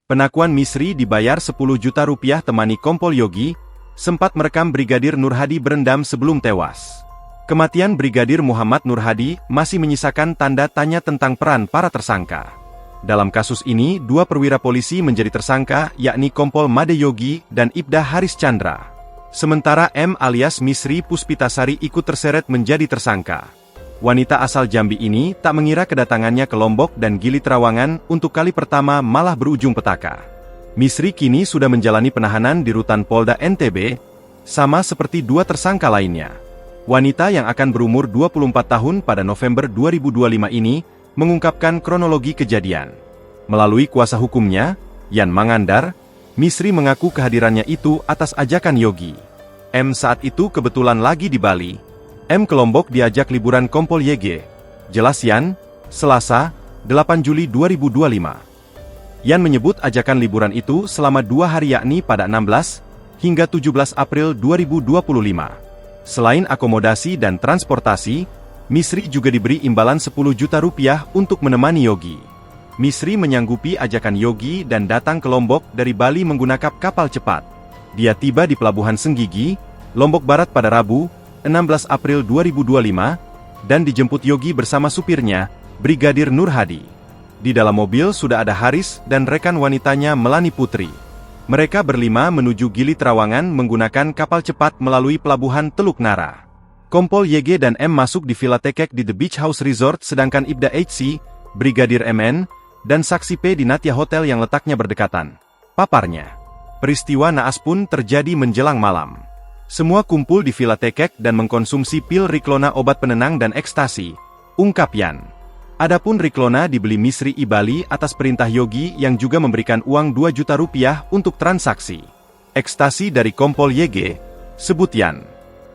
Pengakuan Misri dibayar 10 juta rupiah temani Kompol Yogi, sempat merekam Brigadir Nur Hadi berendam sebelum tewas. Kematian Brigadir Muhammad Nur Hadi masih menyisakan tanda tanya tentang peran para tersangka. Dalam kasus ini, dua perwira polisi menjadi tersangka, yakni Kompol Made Yogi dan Ibda Haris Chandra. Sementara M alias Misri Puspitasari ikut terseret menjadi tersangka. Wanita asal Jambi ini tak mengira kedatangannya ke Lombok dan Gili Trawangan untuk kali pertama malah berujung petaka. Misri kini sudah menjalani penahanan di rutan Polda NTB, sama seperti dua tersangka lainnya. Wanita yang akan berumur 24 tahun pada November 2025 ini mengungkapkan kronologi kejadian. Melalui kuasa hukumnya, Yan Mangandar, Misri mengaku kehadirannya itu atas ajakan Yogi. M saat itu kebetulan lagi di Bali. M ke Lombok diajak liburan Kompol YG. Jelas Yan, Selasa, 8 Juli 2025. Yan menyebut ajakan liburan itu selama 2 hari yakni pada 16 hingga 17 April 2025. Selain akomodasi dan transportasi, Misri juga diberi imbalan 10 juta rupiah untuk menemani Yogi. Misri menyanggupi ajakan Yogi dan datang ke Lombok dari Bali menggunakan kapal cepat. Dia tiba di Pelabuhan Senggigi, Lombok Barat pada Rabu, 16 April 2025, dan dijemput Yogi bersama supirnya, Brigadir Nur Hadi. Di dalam mobil sudah ada Haris dan rekan wanitanya Melani Putri. Mereka berlima menuju Gili Trawangan menggunakan kapal cepat melalui Pelabuhan Teluk Nara. Kompol YG dan M masuk di Villa Tekek di The Beach House Resort sedangkan Ibda HC, Brigadir MN, dan saksi P di Natia Hotel yang letaknya berdekatan. Paparnya. Peristiwa naas pun terjadi menjelang malam. Semua kumpul di Villa Tekek dan mengkonsumsi pil Riklona obat penenang dan ekstasi, ungkap Yan. Adapun Riklona dibeli Misri I Bali atas perintah Yogi yang juga memberikan uang 2 juta rupiah untuk transaksi. Ekstasi dari Kompol YG, sebut Yan.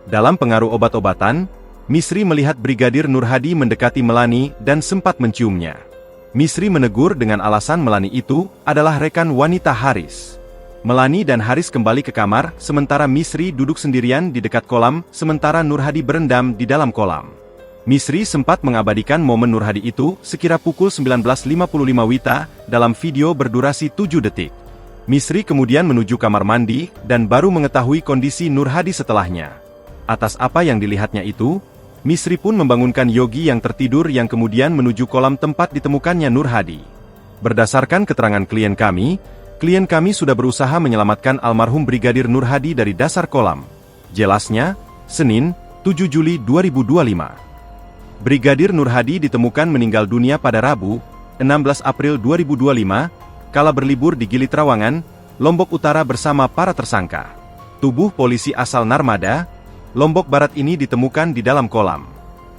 Dalam pengaruh obat-obatan, Misri melihat Brigadir Nur Hadi mendekati Melani dan sempat menciumnya. Misri menegur dengan alasan Melani itu adalah rekan wanita Haris. Melani dan Haris kembali ke kamar, sementara Misri duduk sendirian di dekat kolam, sementara Nur Hadi berendam di dalam kolam. Misri sempat mengabadikan momen Nur Hadi itu sekira pukul 19.55 WITA dalam video berdurasi 7 detik. Misri kemudian menuju kamar mandi dan baru mengetahui kondisi Nur Hadi setelahnya. Atas apa yang dilihatnya itu, Misri pun membangunkan Yogi yang tertidur yang kemudian menuju kolam tempat ditemukannya Nur Hadi. Berdasarkan keterangan klien kami sudah berusaha menyelamatkan almarhum Brigadir Nur Hadi dari dasar kolam. Jelasnya, Senin, 7 Juli 2025. Brigadir Nur Hadi ditemukan meninggal dunia pada Rabu, 16 April 2025, kala berlibur di Gili Trawangan, Lombok Utara bersama para tersangka. Tubuh polisi asal Narmada, Lombok Barat ini ditemukan di dalam kolam.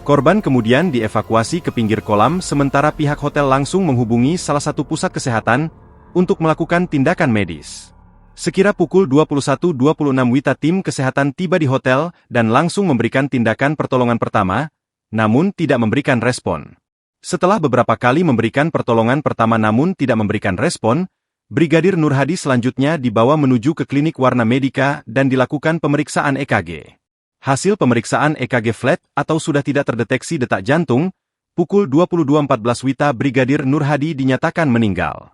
Korban kemudian dievakuasi ke pinggir kolam sementara pihak hotel langsung menghubungi salah satu pusat kesehatan untuk melakukan tindakan medis. Sekira pukul 21.26 WITA tim kesehatan tiba di hotel dan langsung memberikan tindakan pertolongan pertama, namun tidak memberikan respon. Setelah beberapa kali memberikan pertolongan pertama namun tidak memberikan respon, Brigadir Nur Hadi selanjutnya dibawa menuju ke klinik Warna Medika dan dilakukan pemeriksaan EKG. Hasil pemeriksaan EKG flat atau sudah tidak terdeteksi detak jantung, pukul 22.14 WITA Brigadir Nur Hadi dinyatakan meninggal.